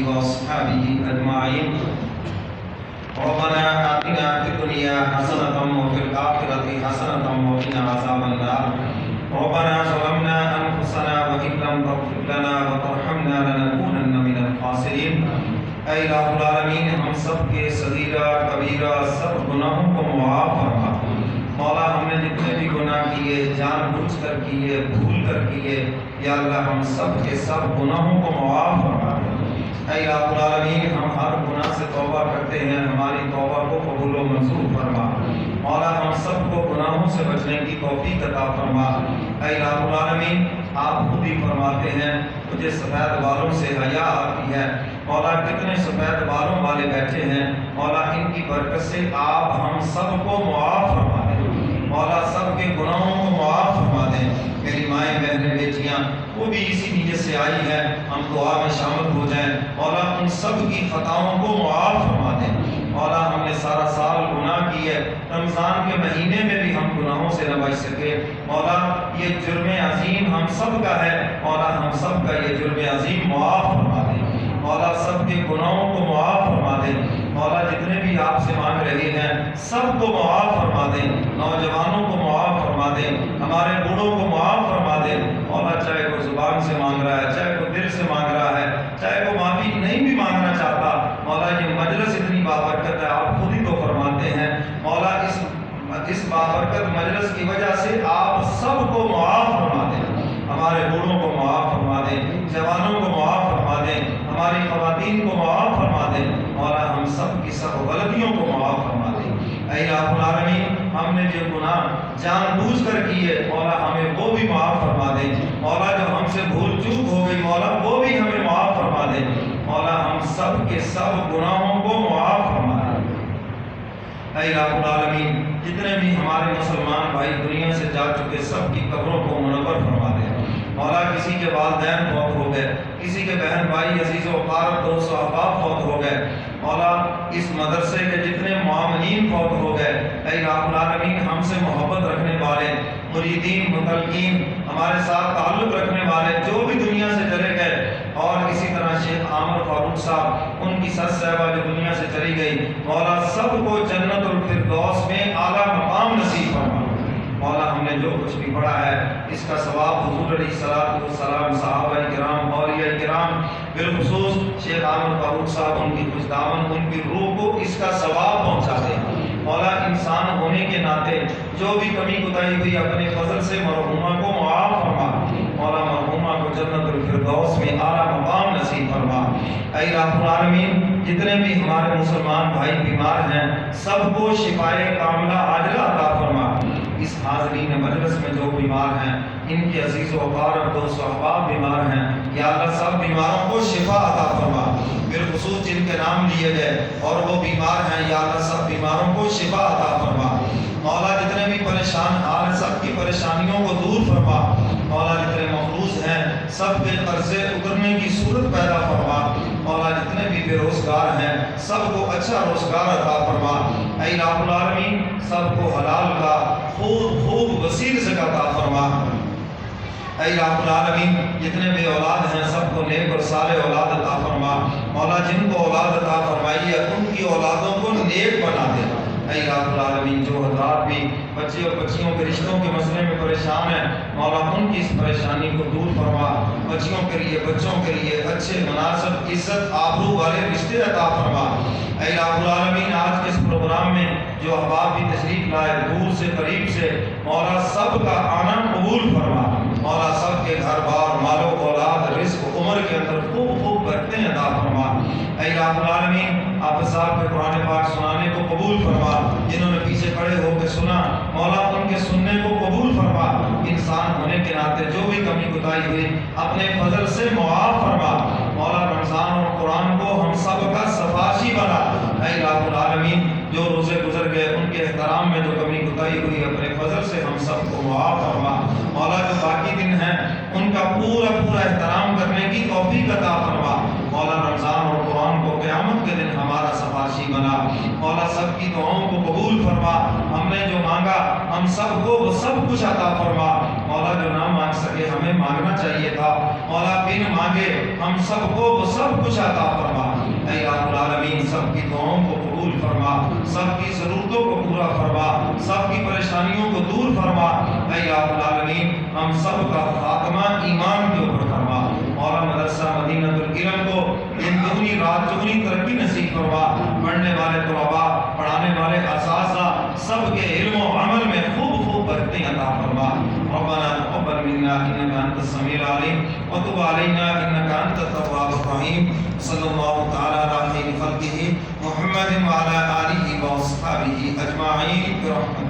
وأصحابه أجمعين. ربنا آتنا في الدنيا حسنة وفي الآخرة حسنة وقنا عذاب النار. ربنا ظلمنا أنفسنا وإن لم تغفر لنا وترحمنا لنكونن من الخاسرين. اے الہ العالمین، ہم سب کے صغیرہ کبیرہ سب گناہوں کو معاف فرما۔ مولا، ہم نے جتنے بھی گناہ کیے، جان بوجھ کر کیے، بھول کر کیے، یا اللہ ہم سب کے سب گناہوں کو معاف فرما۔ اے الہ العالمین، ہم ہر گناہ سے توبہ کرتے ہیں، ہماری توبہ کو قبول و منظور فرما۔ مولا، ہم سب کو گناہوں سے بچنے کی توفیق عطا فرما۔ اے الہ العالمین، آپ خود ہی فرماتے ہیں مجھے سفید بالوں سے حیا آتی ہے۔ مولا، کتنے سفید بالوں والے بیٹھے ہیں، مولا ان کی برکت سے آپ ہم سب کو معاف فرما دیں۔ مولا، سب کے گناہوں کو معاف فرما دیں۔ میری مائیں بہنیں بیٹیاں وہ بھی اسی نیت سے آئی ہیں، ہم دعا میں شامل ہو جائیں۔ مولا، ان سب کی خطاؤں کو معاف فرما دیں۔ مولا، ہم نے سارا سال گناہ کیے، رمضان کے مہینے میں بھی ہم گناہوں سے نہ بچ سکے۔ مولا، یہ جرم عظیم ہم سب کا ہے، مولا ہم سب کا یہ جرم عظیم معاف فرما دیں۔ مولا، سب کے گناہوں کو معاف فرما دیں۔ مولا، جتنے بھی آپ سے مانگ رہے ہیں سب کو معاف فرما دیں۔ نوجوانوں کو معاف فرما دیں، ہمارے بوڑھوں کو معاف فرما دیں۔ مولا، چاہے کوئی زبان سے مانگ رہا ہے، چاہے کوئی دل سے مانگ رہا ہے، چاہے وہ معافی نہیں بھی مانگنا چاہتا، مولا یہ مجلس اتنی بابرکت ہے، آپ خود ہی تو فرماتے ہیں۔ مولا، اس بابرکت مجلس کی وجہ سے آپ سب کو معاف فرما دیں۔ ہمارے بوڑھوں کو معاف فرما دیں، جوانوں کو معاف فرما دیں، ہماری خواتین کو معاف فرما دیں۔ مولا، ہم سب کی سب غلطیوں کو معاف فرما دیں۔ اے الہ العالمین، ہم نے جو گناہ جان بوجھ کر کیے، مولا ہمیں وہ بھی معاف فرما دیں۔ مولا، جو ہم سے بھول چوک ہو گئی، مولا وہ بھی ہمیں معاف فرما دیں۔ مولا، ہم سب کے سب گناہوں کو معاف فرما دیں۔ اے الہ العالمین، جتنے بھی ہمارے مسلمان بھائی دنیا سے جا چکے سب کی قبروں کو منور فرما دیں۔ مولا، کسی کے والدین فوت ہو گئے، کسی کے بہن بھائی عزیز و اقارب دوست و احباب فوت ہو گئے، مولا اس مدرسے کے جتنے معاملین فوت ہو گئے، اے الہ العالمین ہم سے محبت رکھنے والے مریدین متعلقین، ہمارے ساتھ تعلق رکھنے والے جو بھی دنیا سے چلے گئے، اور اسی طرح شیخ عامر فاروق صاحب، ان کی سس صاحبہ جو دنیا سے چلی گئی، مولا سب کو جنت الفردوس میں اعلیٰ مقام نصیب فرما۔ مولا، ہم نے جو کچھ بھی پڑھا ہے اس کا ثواب حضور علیہ الصلوۃ والسلام، صحابہ کرام، اولیاء کرام، بالخصوص شیخ عامر فاروق صاحب، ان کی خوش دامن ان کی روح کو اس کا ثواب پہنچا دے۔ مولا، انسان ہونے کے ناطے جو بھی کمی کوتاہی ہوئی اپنے فضل سے مرحومہ کو معاف فرما۔ مولا، مرحومہ کو جنت الفردوس میں اعلیٰ مقام نصیب فرما۔ اے الہ العالمین، جتنے بھی ہمارے مسلمان بھائی بیمار ہیں سب کو شفائے کاملہ عاجلہ عطا فرما۔ اس حاضرین مجلس میں جو بیمار ہیں، ان کے عزیز و اقارب دوست و احباب بیمار ہیں، یا اللہ سب بیماروں کو شفا عطا فرما۔ بالخصوص جن کے نام لیے گئے اور وہ بیمار ہیں، یا اللہ سب بیماروں کو شفا عطا فرما۔ مولا، جتنے بھی پریشان حال ہیں سب کی پریشانیوں کو دور فرما۔ مولا، جتنے مقروض ہیں سب کے قرضے اترنے کی صورت پیدا فرما۔ مولا، جتنے بھی بے روزگار ہیں سب کو اچھا روزگار عطا فرما۔ اے الہ العالمین، سب کو حلال کا خوب وسیع رزق عطا فرما۔ اے الہ العالمین، جتنے بے اولاد ہیں سب کو نیک اور صالح اولاد عطا فرما۔ مولا، جن کو اولاد عطا فرمائی ہے ان کی اولادوں کو نیک بنا دے۔ اے الہ العالمین، جو حضرات بھی بچے اور بچیوں کے رشتوں کے مسئلے میں پریشان ہیں، مولا ان کی اس پریشانی کو دور فرما۔ بچیوں کے لیے بچوں کے لیے اچھے مناسب عزت آبرو والے رشتے عطا فرما۔ اے الہ العالمین، آج کے اس پروگرام میں جو احباب بھی تشریف لائے دور سے قریب سے، مولا سب کا آنا قبول فرما۔ مولا، سب کے گھر بار مال و اولاد رزق عمر کے اندر خوب برکتیں عطا فرما۔ اے الہ العالمین، آپ صاحب کے قرآن پاک سنانے کو قبول فرما۔ جنہوں نے پیچھے کھڑے ہو کے سنا، مولا ان کے سننے کو قبول فرما۔ انسان ہونے کے ناطے جو بھی کمی کوتاہی ہوئی اپنے فضل سے معاف فرما۔ مولا، رمضان اور قرآن کو ہم سب کا سفارشی بنا۔ اے الہ العالمین، جو روزے گزر گئے ان کے احترام میں جو کمی کوتاہی ہوئی اپنے فضل سے ہم سب کو معاف فرما۔ مولا، جو باقی دن ہیں ان کا پورا احترام کرنے کی توفیق عطا فرما۔ مولا، رمضان اور قرآن کو قیامت کے دن ہمارا سفارشی بنا۔ مولا، سب کی دعاؤں کو قبول فرما۔ ہم نے جو مانگا ہم سب کو وہ سب کچھ عطا فرما۔ مولا، جو نہ مانگ سکے ہمیں مانگنا چاہیے تھا، مولا بن مانگے ہم سب کو وہ سب کچھ عطا فرما۔ اے رب العالمین سب کی دعاؤں کو قبول فرما، سب کی ضرورتوں کو پورا فرما، سب کی پریشانیوں کو دور فرما۔ اے رب العالمین ہم سب کا خاتمہ ایمان کے اوپر فرما۔ مولا مدرسہ مدینہ العلم کو دن دگنی رات چگنی ترقی نصیب فرما۔ پڑھنے والے طلباء، پڑھانے والے اساتذہ سب کے علم و عمل میں خوب برکتیں عطا فرما۔ ربنا تقبل منا انك انت السميع العليم وتب علينا انك انت التواب الرحيم۔ صلی اللہ تعالی علی خیر خلقہ محمد وعلی آلہ واصحابہ اجمعین برحمتک۔